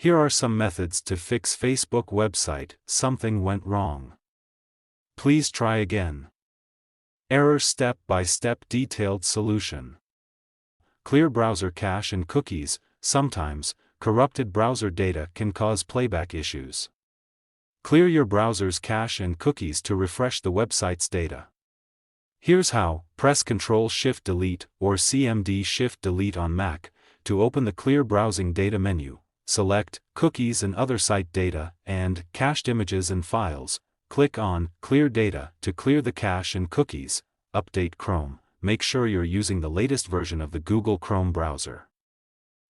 Here are some methods to fix Facebook website. Something went wrong. Please try again. Error step-by-step detailed solution. Clear browser cache and cookies. Sometimes, corrupted browser data can cause playback issues. Clear your browser's cache and cookies to refresh the website's data. Here's how. Press Ctrl Shift Delete or Cmd Shift Delete on Mac to open the Clear Browsing Data menu. Select Cookies and Other Site Data and Cached Images and Files. Click on Clear Data to clear the cache and cookies. Update Chrome. Make sure you're using the latest version of the Google Chrome browser.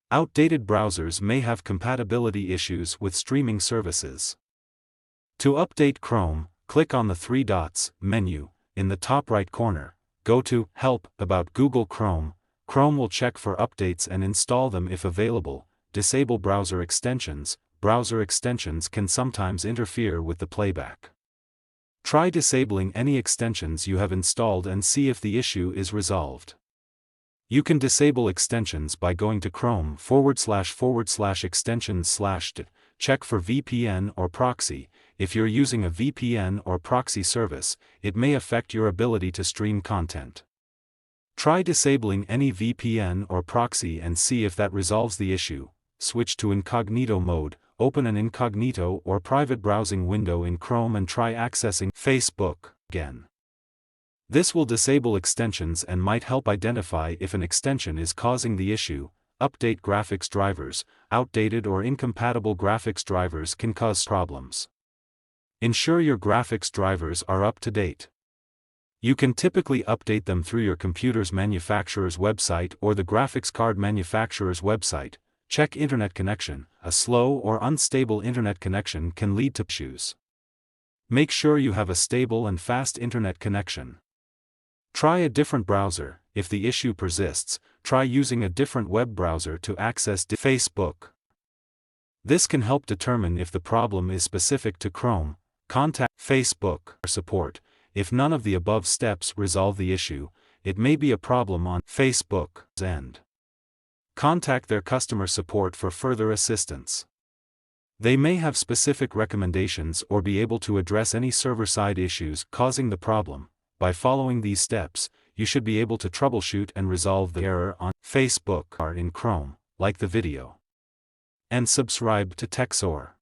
Outdated browsers may have compatibility issues with streaming services. To update Chrome, click on the three dots menu in the top right corner. Go to Help About Google Chrome. Chrome will check for updates and install them if available. Disable browser extensions. Browser extensions can sometimes interfere with the playback. Try disabling any extensions you have installed and see if the issue is resolved. You can disable extensions by going to Chrome//extensions/. Check for VPN or proxy. If you're using a VPN or proxy service, it may affect your ability to stream content. Try disabling any VPN or proxy and see if that resolves the issue. Switch to incognito mode. Open an incognito or private browsing window in Chrome and try accessing Facebook again. This will disable extensions and might help identify if an extension is causing the issue. Update graphics drivers. Outdated or incompatible graphics drivers can cause problems. Ensure your graphics drivers are up to date. You can typically update them through your computer's manufacturer's website or the graphics card manufacturer's website. Check internet connection. A slow or unstable internet connection can lead to issues. Make sure you have a stable and fast internet connection. Try a different browser. If the issue persists, try using a different web browser to access Facebook. This can help determine if the problem is specific to Chrome. Contact Facebook support. If none of the above steps resolve the issue, it may be a problem on Facebook's end. Contact their customer support for further assistance. They may have specific recommendations or be able to address any server-side issues causing the problem. By following these steps, you should be able to troubleshoot and resolve the error on Facebook or in Chrome. Like the video and subscribe to TechSoar.